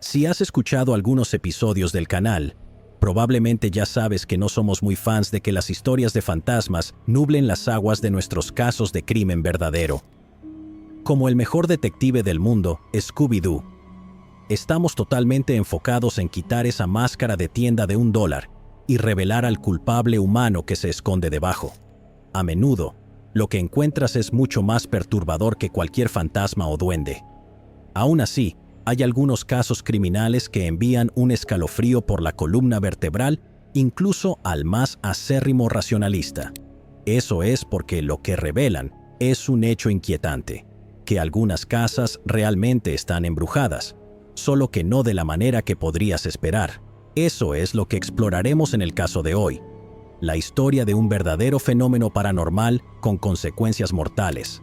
Si has escuchado algunos episodios del canal, probablemente ya sabes que no somos muy fans de que las historias de fantasmas nublen las aguas de nuestros casos de crimen verdadero. Como el mejor detective del mundo, Scooby-Doo, estamos totalmente enfocados en quitar esa máscara de tienda de $1 y revelar al culpable humano que se esconde debajo. A menudo, lo que encuentras es mucho más perturbador que cualquier fantasma o duende. Aún así, hay algunos casos criminales que envían un escalofrío por la columna vertebral, incluso al más acérrimo racionalista. Eso es porque lo que revelan es un hecho inquietante, que algunas casas realmente están embrujadas, solo que no de la manera que podrías esperar. Eso es lo que exploraremos en el caso de hoy, la historia de un verdadero fenómeno paranormal con consecuencias mortales.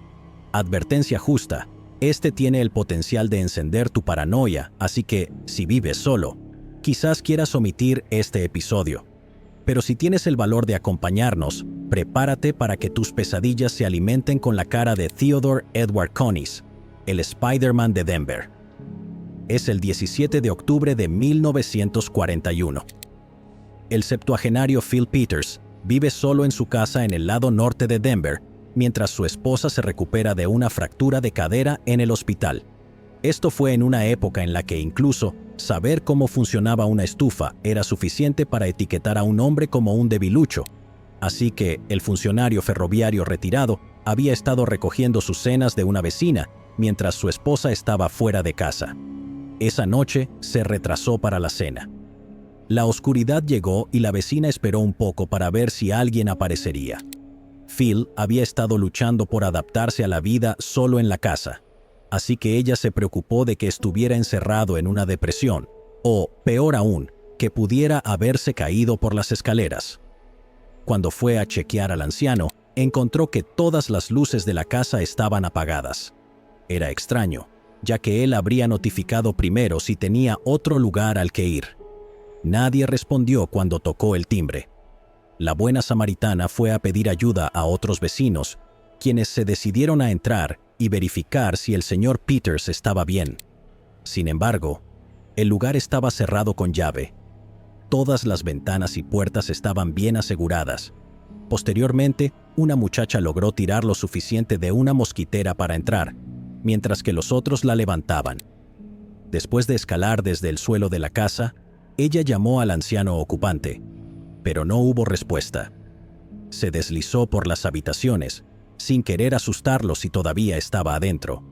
Advertencia justa. Este tiene el potencial de encender tu paranoia, así que, si vives solo, quizás quieras omitir este episodio. Pero si tienes el valor de acompañarnos, prepárate para que tus pesadillas se alimenten con la cara de Theodore Edward Connis, el Spider-Man de Denver. Es el 17 de octubre de 1941. El septuagenario Phil Peters vive solo en su casa en el lado norte de Denver, mientras su esposa se recupera de una fractura de cadera en el hospital. Esto fue en una época en la que incluso saber cómo funcionaba una estufa era suficiente para etiquetar a un hombre como un debilucho. Así que el funcionario ferroviario retirado había estado recogiendo sus cenas de una vecina mientras su esposa estaba fuera de casa. Esa noche se retrasó para la cena. La oscuridad llegó y la vecina esperó un poco para ver si alguien aparecería. Phil había estado luchando por adaptarse a la vida solo en la casa, así que ella se preocupó de que estuviera encerrado en una depresión, o, peor aún, que pudiera haberse caído por las escaleras. Cuando fue a chequear al anciano, encontró que todas las luces de la casa estaban apagadas. Era extraño, ya que él habría notificado primero si tenía otro lugar al que ir. Nadie respondió cuando tocó el timbre. La buena samaritana fue a pedir ayuda a otros vecinos, quienes se decidieron a entrar y verificar si el señor Peters estaba bien. Sin embargo, el lugar estaba cerrado con llave. Todas las ventanas y puertas estaban bien aseguradas. Posteriormente, una muchacha logró tirar lo suficiente de una mosquitera para entrar, mientras que los otros la levantaban. Después de escalar desde el suelo de la casa, ella llamó al anciano ocupante, pero no hubo respuesta. Se deslizó por las habitaciones, sin querer asustarlo si todavía estaba adentro.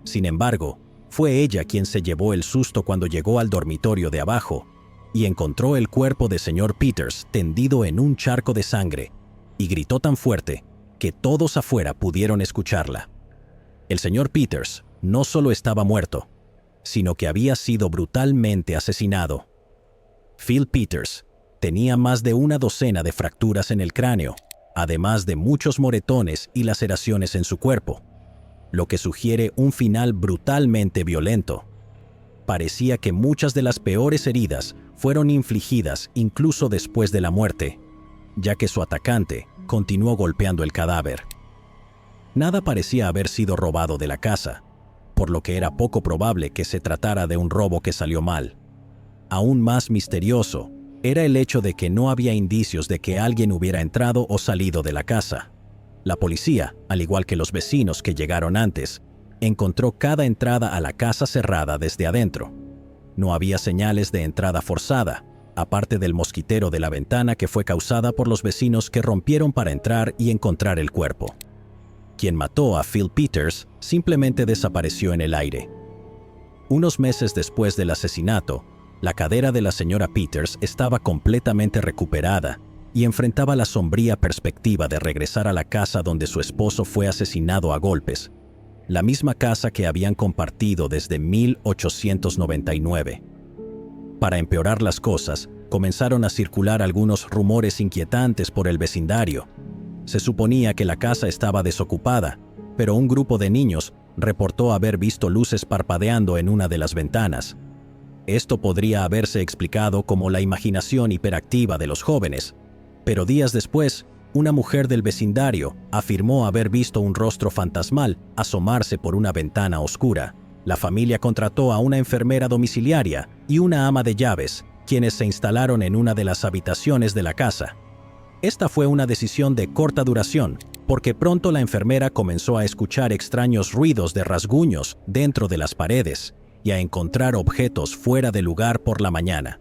Sin embargo, fue ella quien se llevó el susto cuando llegó al dormitorio de abajo y encontró el cuerpo de señor Peters tendido en un charco de sangre, y gritó tan fuerte que todos afuera pudieron escucharla. El señor Peters no solo estaba muerto, sino que había sido brutalmente asesinado. Phil Peters tenía más de una docena de fracturas en el cráneo, además de muchos moretones y laceraciones en su cuerpo, lo que sugiere un final brutalmente violento. Parecía que muchas de las peores heridas fueron infligidas incluso después de la muerte, ya que su atacante continuó golpeando el cadáver. Nada parecía haber sido robado de la casa, por lo que era poco probable que se tratara de un robo que salió mal. Aún más misterioso era el hecho de que no había indicios de que alguien hubiera entrado o salido de la casa. La policía, al igual que los vecinos que llegaron antes, encontró cada entrada a la casa cerrada desde adentro. No había señales de entrada forzada, aparte del mosquitero de la ventana que fue causada por los vecinos que rompieron para entrar y encontrar el cuerpo. Quien mató a Phil Peters simplemente desapareció en el aire. Unos meses después del asesinato, la cadera de la señora Peters estaba completamente recuperada y enfrentaba la sombría perspectiva de regresar a la casa donde su esposo fue asesinado a golpes, la misma casa que habían compartido desde 1899. Para empeorar las cosas, comenzaron a circular algunos rumores inquietantes por el vecindario. Se suponía que la casa estaba desocupada, pero un grupo de niños reportó haber visto luces parpadeando en una de las ventanas. Esto podría haberse explicado como la imaginación hiperactiva de los jóvenes, pero días después, una mujer del vecindario afirmó haber visto un rostro fantasmal asomarse por una ventana oscura. La familia contrató a una enfermera domiciliaria y una ama de llaves, quienes se instalaron en una de las habitaciones de la casa. Esta fue una decisión de corta duración, porque pronto la enfermera comenzó a escuchar extraños ruidos de rasguños dentro de las paredes y a encontrar objetos fuera de lugar por la mañana.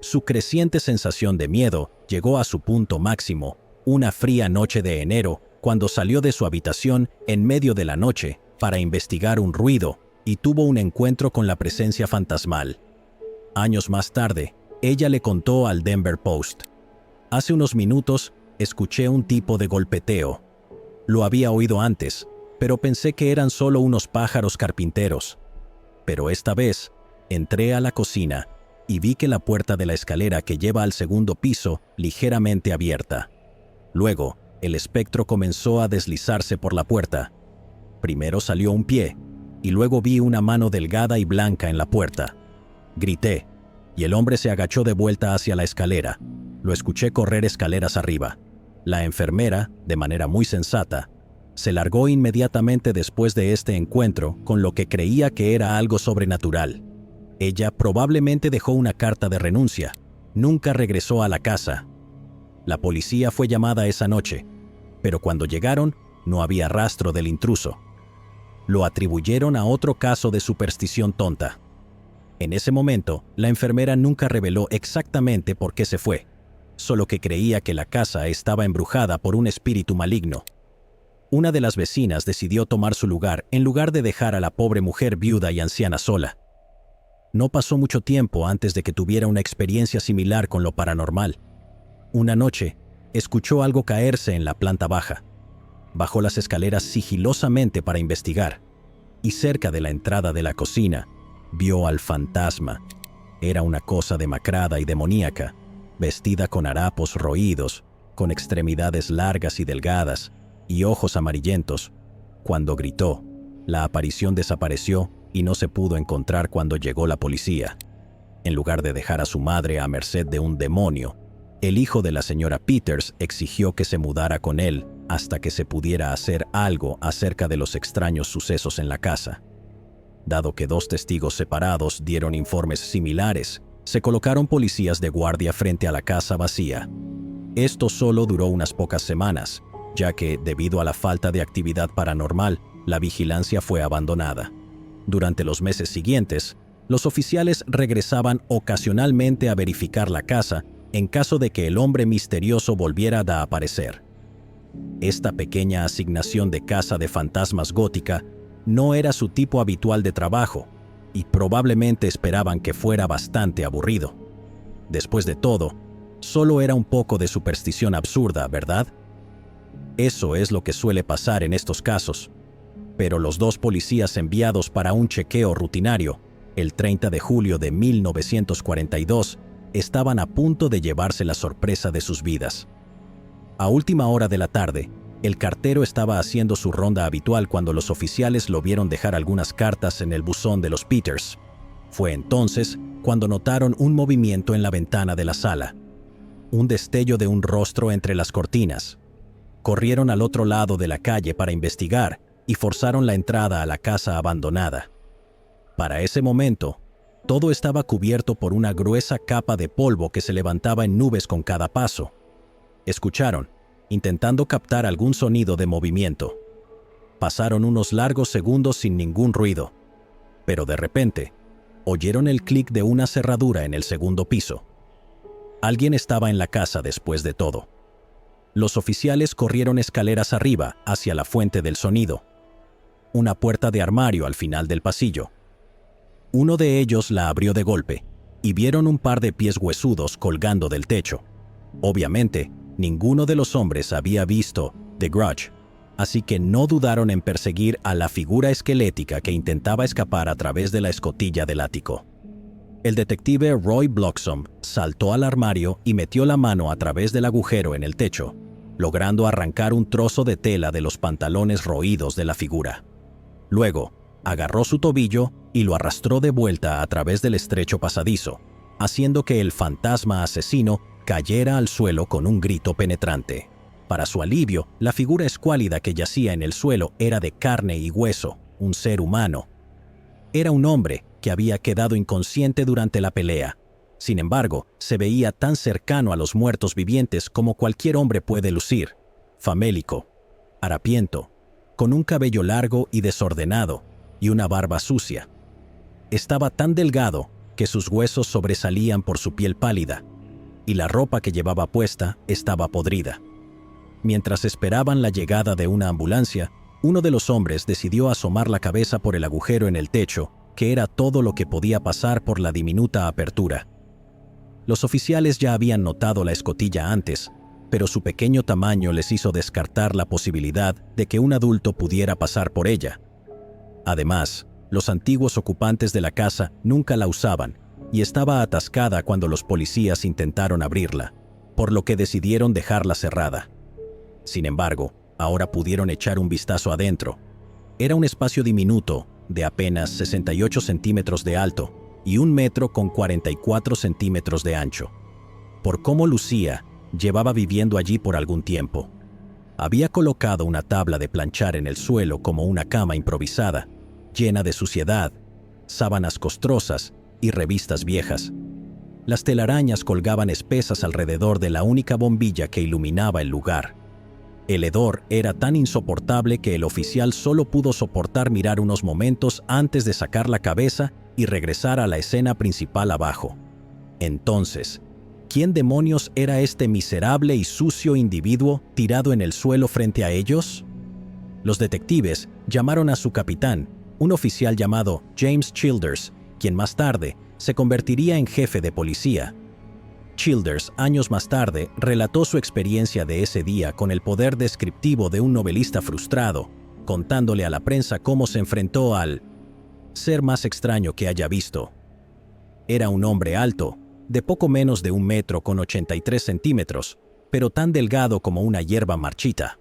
Su creciente sensación de miedo llegó a su punto máximo una fría noche de enero, cuando salió de su habitación en medio de la noche para investigar un ruido y tuvo un encuentro con la presencia fantasmal. Años más tarde, ella le contó al Denver Post: «Hace unos minutos escuché un tipo de golpeteo. Lo había oído antes, pero pensé que eran solo unos pájaros carpinteros. Pero esta vez, entré a la cocina y vi que la puerta de la escalera que lleva al segundo piso ligeramente abierta. Luego, el espectro comenzó a deslizarse por la puerta. Primero salió un pie, y luego vi una mano delgada y blanca en la puerta. Grité, y el hombre se agachó de vuelta hacia la escalera. Lo escuché correr escaleras arriba. La enfermera, de manera muy sensata, se largó inmediatamente después de este encuentro con lo que creía que era algo sobrenatural. Ella probablemente dejó una carta de renuncia. Nunca regresó a la casa. La policía fue llamada esa noche, pero cuando llegaron no había rastro del intruso. Lo atribuyeron a otro caso de superstición tonta. En ese momento, la enfermera nunca reveló exactamente por qué se fue, solo que creía que la casa estaba embrujada por un espíritu maligno. Una de las vecinas decidió tomar su lugar en lugar de dejar a la pobre mujer viuda y anciana sola. No pasó mucho tiempo antes de que tuviera una experiencia similar con lo paranormal. Una noche, escuchó algo caerse en la planta baja. Bajó las escaleras sigilosamente para investigar, y cerca de la entrada de la cocina, vio al fantasma. Era una cosa demacrada y demoníaca, vestida con harapos roídos, con extremidades largas y delgadas, y ojos amarillentos. Cuando gritó, la aparición desapareció y no se pudo encontrar cuando llegó la policía. En lugar de dejar a su madre a merced de un demonio, el hijo de la señora Peters exigió que se mudara con él hasta que se pudiera hacer algo acerca de los extraños sucesos en la casa. Dado que dos testigos separados dieron informes similares, se colocaron policías de guardia frente a la casa vacía. Esto solo duró unas pocas semanas, ya que, debido a la falta de actividad paranormal, la vigilancia fue abandonada. Durante los meses siguientes, los oficiales regresaban ocasionalmente a verificar la casa en caso de que el hombre misterioso volviera a aparecer. Esta pequeña asignación de casa de fantasmas gótica no era su tipo habitual de trabajo, y probablemente esperaban que fuera bastante aburrido. Después de todo, solo era un poco de superstición absurda, ¿verdad? Eso es lo que suele pasar en estos casos. Pero los dos policías enviados para un chequeo rutinario, el 30 de julio de 1942, estaban a punto de llevarse la sorpresa de sus vidas. A última hora de la tarde, el cartero estaba haciendo su ronda habitual cuando los oficiales lo vieron dejar algunas cartas en el buzón de los Peters. Fue entonces cuando notaron un movimiento en la ventana de la sala, un destello de un rostro entre las cortinas. Corrieron al otro lado de la calle para investigar y forzaron la entrada a la casa abandonada. Para ese momento, todo estaba cubierto por una gruesa capa de polvo que se levantaba en nubes con cada paso. Escucharon, intentando captar algún sonido de movimiento. Pasaron unos largos segundos sin ningún ruido, pero de repente, oyeron el clic de una cerradura en el segundo piso. Alguien estaba en la casa después de todo. Los oficiales corrieron escaleras arriba hacia la fuente del sonido, una puerta de armario al final del pasillo. Uno de ellos la abrió de golpe y vieron un par de pies huesudos colgando del techo. Obviamente, ninguno de los hombres había visto The Grudge, así que no dudaron en perseguir a la figura esquelética que intentaba escapar a través de la escotilla del ático. El detective Roy Bloxham saltó al armario y metió la mano a través del agujero en el techo, logrando arrancar un trozo de tela de los pantalones roídos de la figura. Luego, agarró su tobillo y lo arrastró de vuelta a través del estrecho pasadizo, haciendo que el fantasma asesino cayera al suelo con un grito penetrante. Para su alivio, la figura escuálida que yacía en el suelo era de carne y hueso, un ser humano. Era un hombre que había quedado inconsciente durante la pelea. Sin embargo, se veía tan cercano a los muertos vivientes como cualquier hombre puede lucir. Famélico, harapiento, con un cabello largo y desordenado y una barba sucia. Estaba tan delgado que sus huesos sobresalían por su piel pálida, y la ropa que llevaba puesta estaba podrida. Mientras esperaban la llegada de una ambulancia, uno de los hombres decidió asomar la cabeza por el agujero en el techo, que era todo lo que podía pasar por la diminuta apertura. Los oficiales ya habían notado la escotilla antes, pero su pequeño tamaño les hizo descartar la posibilidad de que un adulto pudiera pasar por ella. Además, los antiguos ocupantes de la casa nunca la usaban y estaba atascada cuando los policías intentaron abrirla, por lo que decidieron dejarla cerrada. Sin embargo, ahora pudieron echar un vistazo adentro. Era un espacio diminuto, de apenas 68 centímetros de alto y 1 metro con 44 centímetros de ancho. Por cómo lucía, llevaba viviendo allí por algún tiempo. Había colocado una tabla de planchar en el suelo como una cama improvisada, llena de suciedad, sábanas costrosas y revistas viejas. Las telarañas colgaban espesas alrededor de la única bombilla que iluminaba el lugar. El hedor era tan insoportable que el oficial solo pudo soportar mirar unos momentos antes de sacar la cabeza y regresar a la escena principal abajo. Entonces, ¿quién demonios era este miserable y sucio individuo tirado en el suelo frente a ellos? Los detectives llamaron a su capitán, un oficial llamado James Childers, quien más tarde se convertiría en jefe de policía. Childers, años más tarde, relató su experiencia de ese día con el poder descriptivo de un novelista frustrado, contándole a la prensa cómo se enfrentó al ser más extraño que haya visto. Era un hombre alto, de poco menos de 1 metro con 83 centímetros, pero tan delgado como una hierba marchita.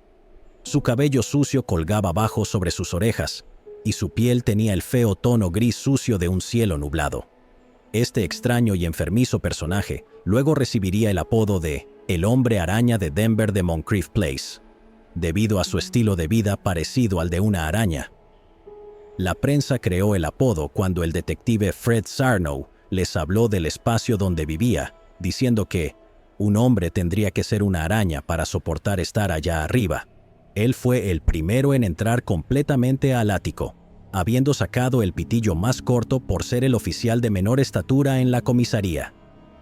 Su cabello sucio colgaba abajo sobre sus orejas, y su piel tenía el feo tono gris sucio de un cielo nublado. Este extraño y enfermizo personaje luego recibiría el apodo de el hombre araña de Denver de Moncrief Place, debido a su estilo de vida parecido al de una araña. La prensa creó el apodo cuando el detective Fred Sarno les habló del espacio donde vivía, diciendo que un hombre tendría que ser una araña para soportar estar allá arriba. Él fue el primero en entrar completamente al ático, habiendo sacado el pitillo más corto por ser el oficial de menor estatura en la comisaría.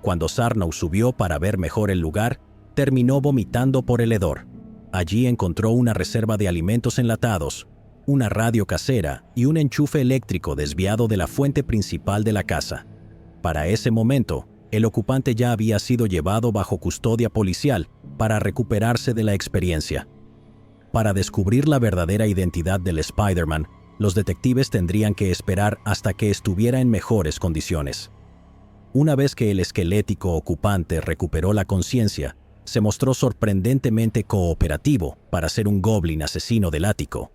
Cuando Sarno subió para ver mejor el lugar, terminó vomitando por el hedor. Allí encontró una reserva de alimentos enlatados, una radio casera y un enchufe eléctrico desviado de la fuente principal de la casa. Para ese momento, el ocupante ya había sido llevado bajo custodia policial para recuperarse de la experiencia. Para descubrir la verdadera identidad del Spider-Man, los detectives tendrían que esperar hasta que estuviera en mejores condiciones. Una vez que el esquelético ocupante recuperó la conciencia, se mostró sorprendentemente cooperativo para ser un goblin asesino del ático.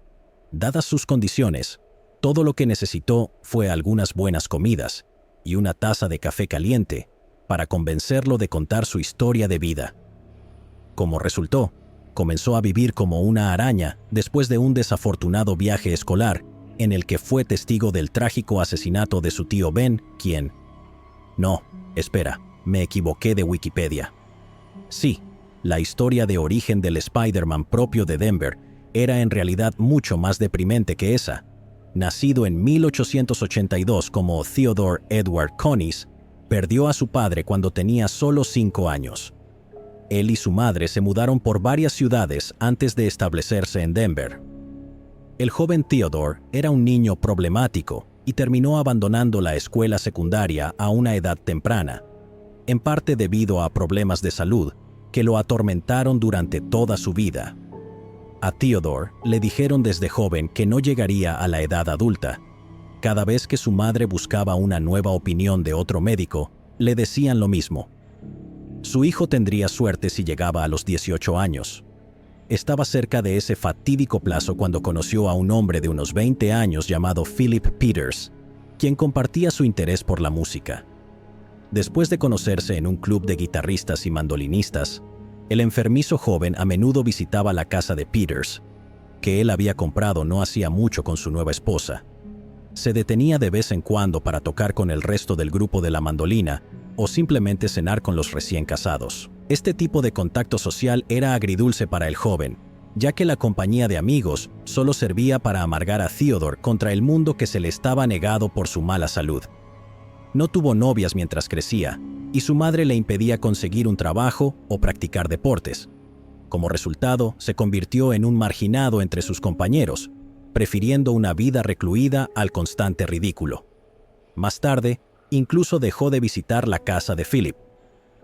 Dadas sus condiciones, todo lo que necesitó fue algunas buenas comidas y una taza de café caliente para convencerlo de contar su historia de vida. Como resultó, comenzó a vivir como una araña después de un desafortunado viaje escolar en el que fue testigo del trágico asesinato de su tío Ben, quien... No, espera, me equivoqué de Wikipedia. Sí, la historia de origen del Spider-Man propio de Denver era en realidad mucho más deprimente que esa. Nacido en 1882 como Theodore Edward Connis, perdió a su padre cuando tenía solo 5 años. Él y su madre se mudaron por varias ciudades antes de establecerse en Denver. El joven Theodore era un niño problemático y terminó abandonando la escuela secundaria a una edad temprana, en parte debido a problemas de salud que lo atormentaron durante toda su vida. A Theodore le dijeron desde joven que no llegaría a la edad adulta. Cada vez que su madre buscaba una nueva opinión de otro médico, le decían lo mismo. Su hijo tendría suerte si llegaba a los 18 años. Estaba cerca de ese fatídico plazo cuando conoció a un hombre de unos 20 años llamado Philip Peters, quien compartía su interés por la música. Después de conocerse en un club de guitarristas y mandolinistas, el enfermizo joven a menudo visitaba la casa de Peters, que él había comprado no hacía mucho con su nueva esposa. Se detenía de vez en cuando para tocar con el resto del grupo de la mandolina o simplemente cenar con los recién casados. Este tipo de contacto social era agridulce para el joven, ya que la compañía de amigos solo servía para amargar a Theodore contra el mundo que se le estaba negado por su mala salud. No tuvo novias mientras crecía, y su madre le impedía conseguir un trabajo o practicar deportes. Como resultado, se convirtió en un marginado entre sus compañeros, prefiriendo una vida recluida al constante ridículo. Más tarde, incluso dejó de visitar la casa de Philip.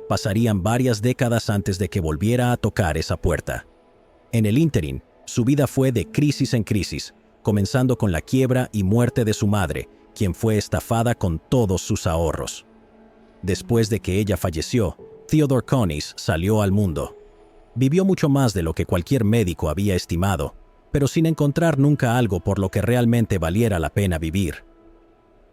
Pasarían varias décadas antes de que volviera a tocar esa puerta. En el ínterin, su vida fue de crisis en crisis, comenzando con la quiebra y muerte de su madre, quien fue estafada con todos sus ahorros. Después de que ella falleció, Theodore Connies salió al mundo. Vivió mucho más de lo que cualquier médico había estimado, pero sin encontrar nunca algo por lo que realmente valiera la pena vivir.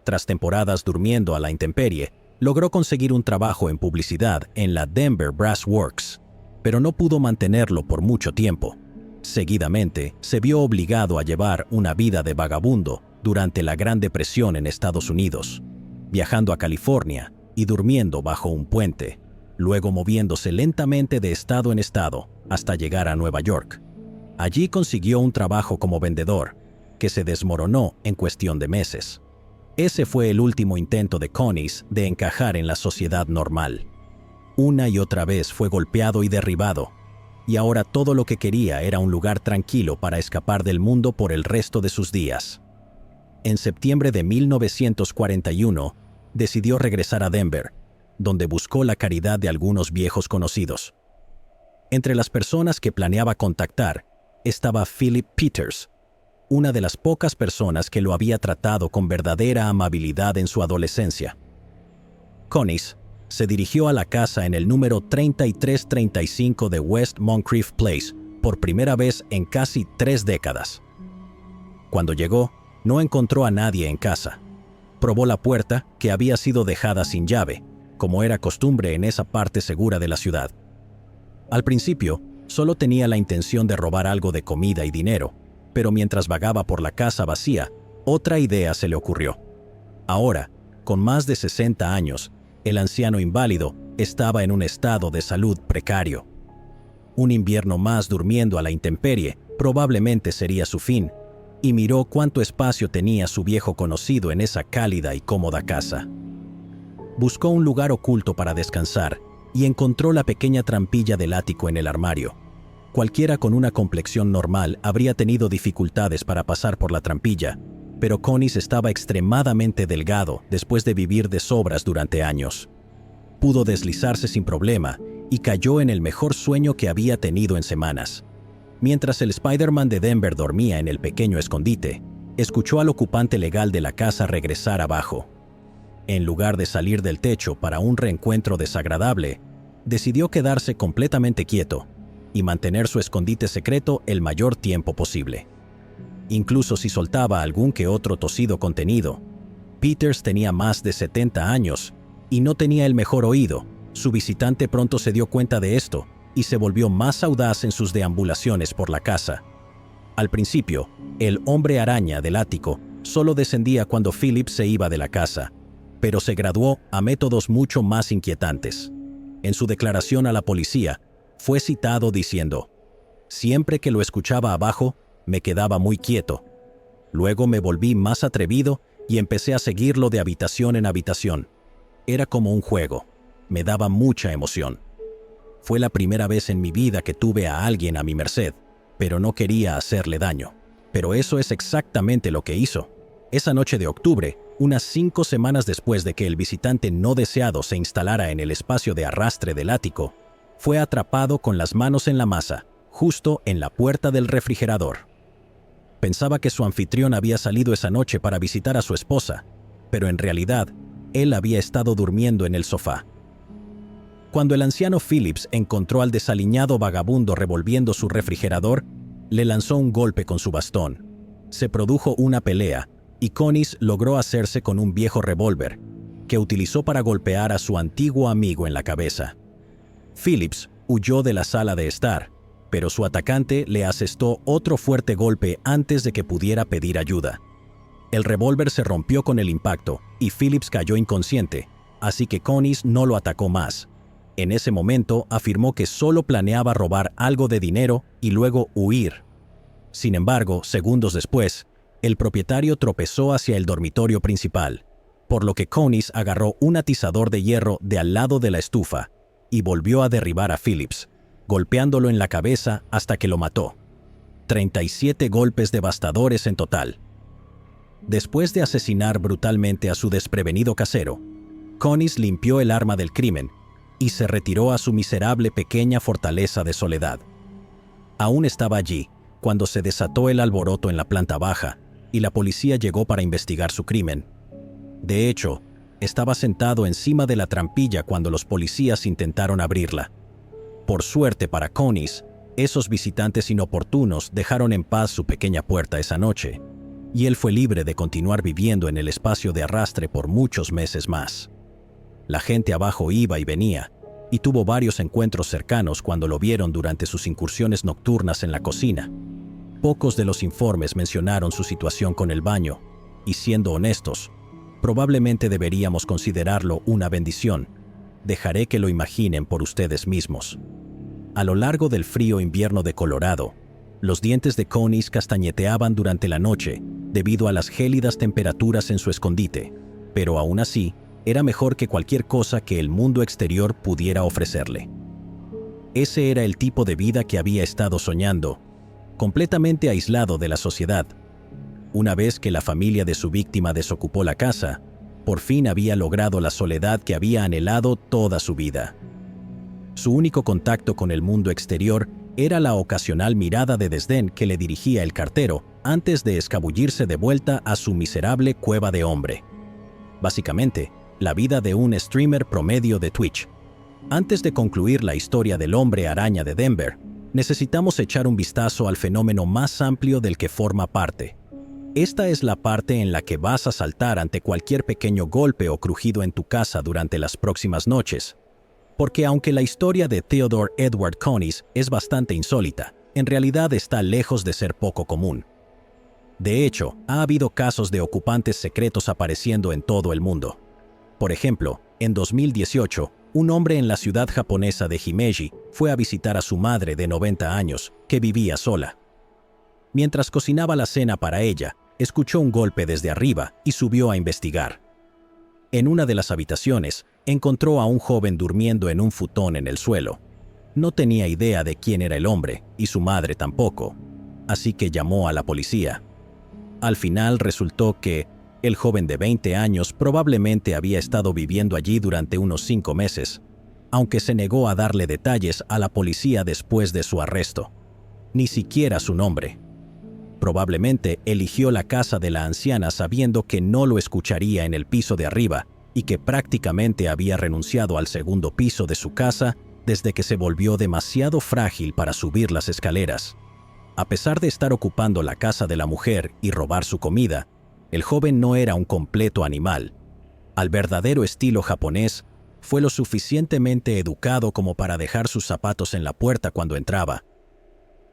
Tras temporadas durmiendo a la intemperie, logró conseguir un trabajo en publicidad en la Denver Brass Works, pero no pudo mantenerlo por mucho tiempo. Seguidamente, se vio obligado a llevar una vida de vagabundo durante la Gran Depresión en Estados Unidos, viajando a California y durmiendo bajo un puente, luego moviéndose lentamente de estado en estado hasta llegar a Nueva York. Allí consiguió un trabajo como vendedor, que se desmoronó en cuestión de meses. Ese fue el último intento de Connies de encajar en la sociedad normal. Una y otra vez fue golpeado y derribado, y ahora todo lo que quería era un lugar tranquilo para escapar del mundo por el resto de sus días. En septiembre de 1941, decidió regresar a Denver, donde buscó la caridad de algunos viejos conocidos. Entre las personas que planeaba contactar estaba Philip Peters, una de las pocas personas que lo había tratado con verdadera amabilidad en su adolescencia. Connies se dirigió a la casa en el número 3335 de West Moncrief Place por primera vez en casi 3 décadas. Cuando llegó, no encontró a nadie en casa. Probó la puerta, que había sido dejada sin llave, como era costumbre en esa parte segura de la ciudad. Al principio, solo tenía la intención de robar algo de comida y dinero, pero mientras vagaba por la casa vacía, otra idea se le ocurrió. Ahora, con más de 60 años, el anciano inválido estaba en un estado de salud precario. Un invierno más durmiendo a la intemperie probablemente sería su fin, y miró cuánto espacio tenía su viejo conocido en esa cálida y cómoda casa. Buscó un lugar oculto para descansar y encontró la pequeña trampilla del ático en el armario. Cualquiera con una complexión normal habría tenido dificultades para pasar por la trampilla, pero Connies estaba extremadamente delgado después de vivir de sobras durante años. Pudo deslizarse sin problema y cayó en el mejor sueño que había tenido en semanas. Mientras el Spider-Man de Denver dormía en el pequeño escondite, escuchó al ocupante legal de la casa regresar abajo. En lugar de salir del techo para un reencuentro desagradable, decidió quedarse completamente quieto y mantener su escondite secreto el mayor tiempo posible. Incluso si soltaba algún que otro tosido contenido. Peters tenía más de 70 años y no tenía el mejor oído. Su visitante pronto se dio cuenta de esto y se volvió más audaz en sus deambulaciones por la casa. Al principio, el hombre araña del ático solo descendía cuando Philip se iba de la casa, pero se graduó a métodos mucho más inquietantes. En su declaración a la policía, fue citado diciendo: «Siempre que lo escuchaba abajo, me quedaba muy quieto. Luego me volví más atrevido y empecé a seguirlo de habitación en habitación. Era como un juego. Me daba mucha emoción. Fue la primera vez en mi vida que tuve a alguien a mi merced, pero no quería hacerle daño. Pero eso es exactamente lo que hizo. Esa noche de octubre, unas 5 semanas después de que el visitante no deseado se instalara en el espacio de arrastre del ático, fue atrapado con las manos en la masa, justo en la puerta del refrigerador. Pensaba que su anfitrión había salido esa noche para visitar a su esposa, pero en realidad, él había estado durmiendo en el sofá. Cuando el anciano Phillips encontró al desaliñado vagabundo revolviendo su refrigerador, le lanzó un golpe con su bastón. Se produjo una pelea y Connies logró hacerse con un viejo revólver, que utilizó para golpear a su antiguo amigo en la cabeza. Phillips huyó de la sala de estar, pero su atacante le asestó otro fuerte golpe antes de que pudiera pedir ayuda. El revólver se rompió con el impacto y Phillips cayó inconsciente, así que Connis no lo atacó más. En ese momento afirmó que solo planeaba robar algo de dinero y luego huir. Sin embargo, segundos después, el propietario tropezó hacia el dormitorio principal, por lo que Connis agarró un atizador de hierro de al lado de la estufa y volvió a derribar a Phillips, golpeándolo en la cabeza hasta que lo mató. 37 golpes devastadores en total. Después de asesinar brutalmente a su desprevenido casero, Connis limpió el arma del crimen y se retiró a su miserable pequeña fortaleza de soledad. Aún estaba allí cuando se desató el alboroto en la planta baja y la policía llegó para investigar su crimen. De hecho, estaba sentado encima de la trampilla cuando los policías intentaron abrirla. Por suerte para Connis, esos visitantes inoportunos dejaron en paz su pequeña puerta esa noche, y él fue libre de continuar viviendo en el espacio de arrastre por muchos meses más. La gente abajo iba y venía, y tuvo varios encuentros cercanos cuando lo vieron durante sus incursiones nocturnas en la cocina. Pocos de los informes mencionaron su situación con el baño, y siendo honestos, probablemente deberíamos considerarlo una bendición. Dejaré que lo imaginen por ustedes mismos. A lo largo del frío invierno de Colorado, los dientes de Connis castañeteaban durante la noche debido a las gélidas temperaturas en su escondite, pero aún así, era mejor que cualquier cosa que el mundo exterior pudiera ofrecerle. Ese era el tipo de vida que había estado soñando, completamente aislado de la sociedad. Una vez que la familia de su víctima desocupó la casa, por fin había logrado la soledad que había anhelado toda su vida. Su único contacto con el mundo exterior era la ocasional mirada de desdén que le dirigía el cartero antes de escabullirse de vuelta a su miserable cueva de hombre. Básicamente, la vida de un streamer promedio de Twitch. Antes de concluir la historia del hombre araña de Denver, necesitamos echar un vistazo al fenómeno más amplio del que forma parte. Esta es la parte en la que vas a saltar ante cualquier pequeño golpe o crujido en tu casa durante las próximas noches. Porque aunque la historia de Theodore Edward Connis es bastante insólita, en realidad está lejos de ser poco común. De hecho, ha habido casos de ocupantes secretos apareciendo en todo el mundo. Por ejemplo, en 2018, un hombre en la ciudad japonesa de Himeji fue a visitar a su madre de 90 años, que vivía sola. Mientras cocinaba la cena para ella, escuchó un golpe desde arriba y subió a investigar. En una de las habitaciones, encontró a un joven durmiendo en un futón en el suelo. No tenía idea de quién era el hombre, y su madre tampoco, así que llamó a la policía. Al final resultó que el joven de 20 años probablemente había estado viviendo allí durante unos 5 meses, aunque se negó a darle detalles a la policía después de su arresto. Ni siquiera su nombre. Probablemente eligió la casa de la anciana sabiendo que no lo escucharía en el piso de arriba y que prácticamente había renunciado al segundo piso de su casa desde que se volvió demasiado frágil para subir las escaleras. A pesar de estar ocupando la casa de la mujer y robar su comida, el joven no era un completo animal. Al verdadero estilo japonés, fue lo suficientemente educado como para dejar sus zapatos en la puerta cuando entraba.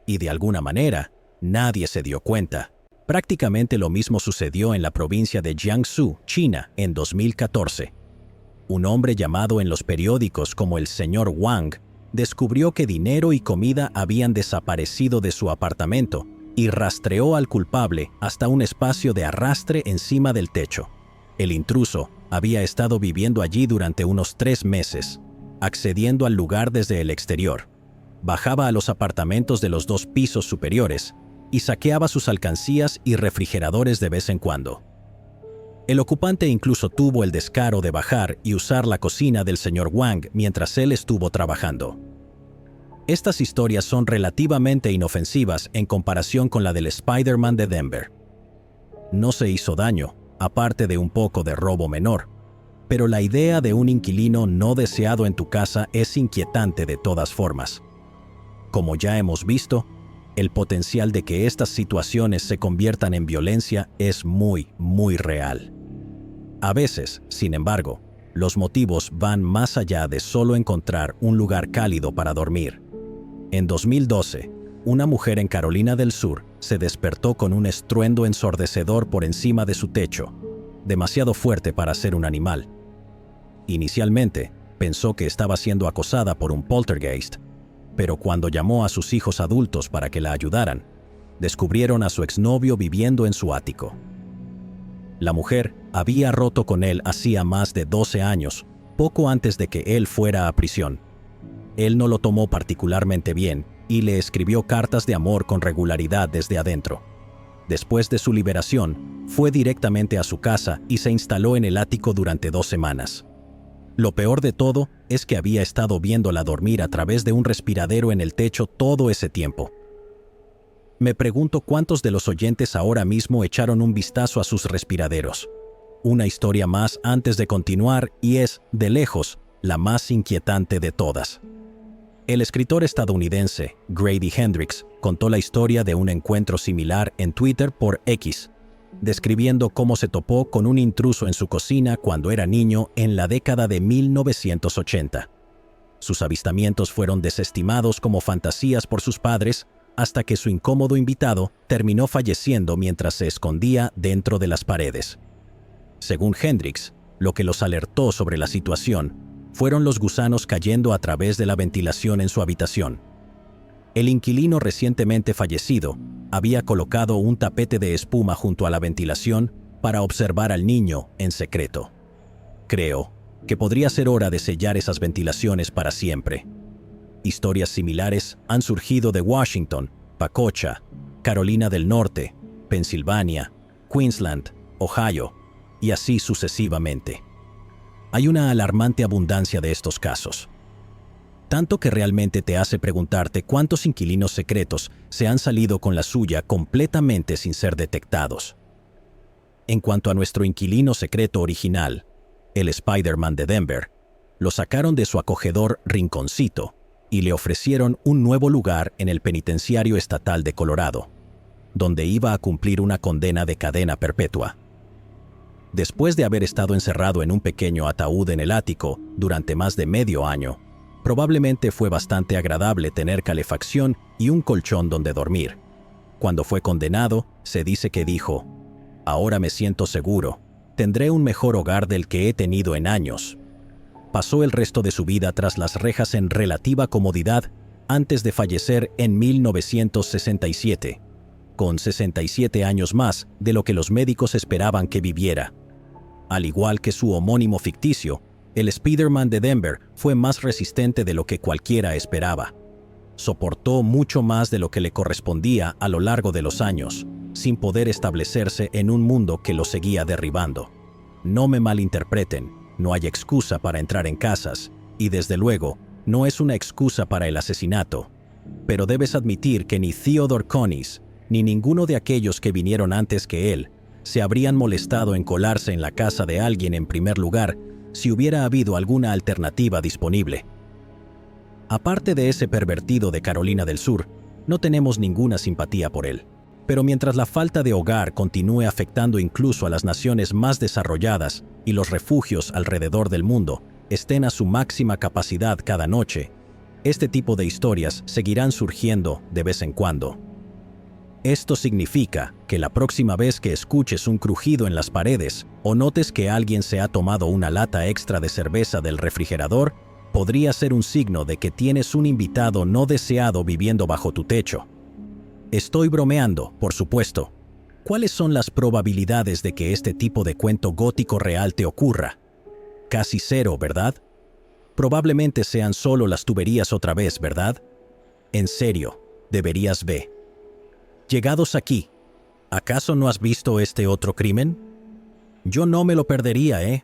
Y de alguna manera, nadie se dio cuenta. Prácticamente lo mismo sucedió en la provincia de Jiangsu, China, en 2014. Un hombre llamado en los periódicos como el señor Wang descubrió que dinero y comida habían desaparecido de su apartamento y rastreó al culpable hasta un espacio de arrastre encima del techo. El intruso había estado viviendo allí durante unos 3 meses, accediendo al lugar desde el exterior. Bajaba a los apartamentos de los 2 pisos superiores y saqueaba sus alcancías y refrigeradores de vez en cuando. El ocupante incluso tuvo el descaro de bajar y usar la cocina del señor Wang mientras él estuvo trabajando. Estas historias son relativamente inofensivas en comparación con la del Spider-Man de Denver. No se hizo daño, aparte de un poco de robo menor, pero la idea de un inquilino no deseado en tu casa es inquietante de todas formas. Como ya hemos visto, el potencial de que estas situaciones se conviertan en violencia es muy, muy real. A veces, sin embargo, los motivos van más allá de solo encontrar un lugar cálido para dormir. En 2012, una mujer en Carolina del Sur se despertó con un estruendo ensordecedor por encima de su techo, demasiado fuerte para ser un animal. Inicialmente, pensó que estaba siendo acosada por un poltergeist, pero cuando llamó a sus hijos adultos para que la ayudaran, descubrieron a su exnovio viviendo en su ático. La mujer había roto con él hacía más de 12 años, poco antes de que él fuera a prisión. Él no lo tomó particularmente bien y le escribió cartas de amor con regularidad desde adentro. Después de su liberación, fue directamente a su casa y se instaló en el ático durante 2 semanas. Lo peor de todo es que había estado viéndola dormir a través de un respiradero en el techo todo ese tiempo. Me pregunto cuántos de los oyentes ahora mismo echaron un vistazo a sus respiraderos. Una historia más antes de continuar y es, de lejos, la más inquietante de todas. El escritor estadounidense Grady Hendrix contó la historia de un encuentro similar en Twitter por X, describiendo cómo se topó con un intruso en su cocina cuando era niño en la década de 1980. Sus avistamientos fueron desestimados como fantasías por sus padres hasta que su incómodo invitado terminó falleciendo mientras se escondía dentro de las paredes. Según Hendrix, lo que los alertó sobre la situación fueron los gusanos cayendo a través de la ventilación en su habitación. El inquilino recientemente fallecido había colocado un tapete de espuma junto a la ventilación para observar al niño en secreto. Creo que podría ser hora de sellar esas ventilaciones para siempre. Historias similares han surgido de Washington, Pacocha, Carolina del Norte, Pensilvania, Queensland, Ohio, y así sucesivamente. Hay una alarmante abundancia de estos casos. Tanto que realmente te hace preguntarte cuántos inquilinos secretos se han salido con la suya completamente sin ser detectados. En cuanto a nuestro inquilino secreto original, el Spider-Man de Denver, lo sacaron de su acogedor rinconcito y le ofrecieron un nuevo lugar en el Penitenciario Estatal de Colorado, donde iba a cumplir una condena de cadena perpetua. Después de haber estado encerrado en un pequeño ataúd en el ático durante más de medio año, probablemente fue bastante agradable tener calefacción y un colchón donde dormir. Cuando fue condenado, se dice que dijo: «Ahora me siento seguro, tendré un mejor hogar del que he tenido en años». Pasó el resto de su vida tras las rejas en relativa comodidad antes de fallecer en 1967, con 67 años más de lo que los médicos esperaban que viviera. Al igual que su homónimo ficticio, el Spider-Man de Denver fue más resistente de lo que cualquiera esperaba. Soportó mucho más de lo que le correspondía a lo largo de los años, sin poder establecerse en un mundo que lo seguía derribando. No me malinterpreten, no hay excusa para entrar en casas, y desde luego, no es una excusa para el asesinato. Pero debes admitir que ni Theodore Conis, ni ninguno de aquellos que vinieron antes que él, se habrían molestado en colarse en la casa de alguien en primer lugar si hubiera habido alguna alternativa disponible. Aparte de ese pervertido de Carolina del Sur, no tenemos ninguna simpatía por él. Pero mientras la falta de hogar continúe afectando incluso a las naciones más desarrolladas y los refugios alrededor del mundo estén a su máxima capacidad cada noche, este tipo de historias seguirán surgiendo de vez en cuando. Esto significa que la próxima vez que escuches un crujido en las paredes o notes que alguien se ha tomado una lata extra de cerveza del refrigerador, podría ser un signo de que tienes un invitado no deseado viviendo bajo tu techo. Estoy bromeando, por supuesto. ¿Cuáles son las probabilidades de que este tipo de cuento gótico real te ocurra? Casi cero, ¿verdad? Probablemente sean solo las tuberías otra vez, ¿verdad? En serio, deberías ver. Llegados aquí, ¿acaso no has visto este otro crimen? Yo no me lo perdería, ¿eh?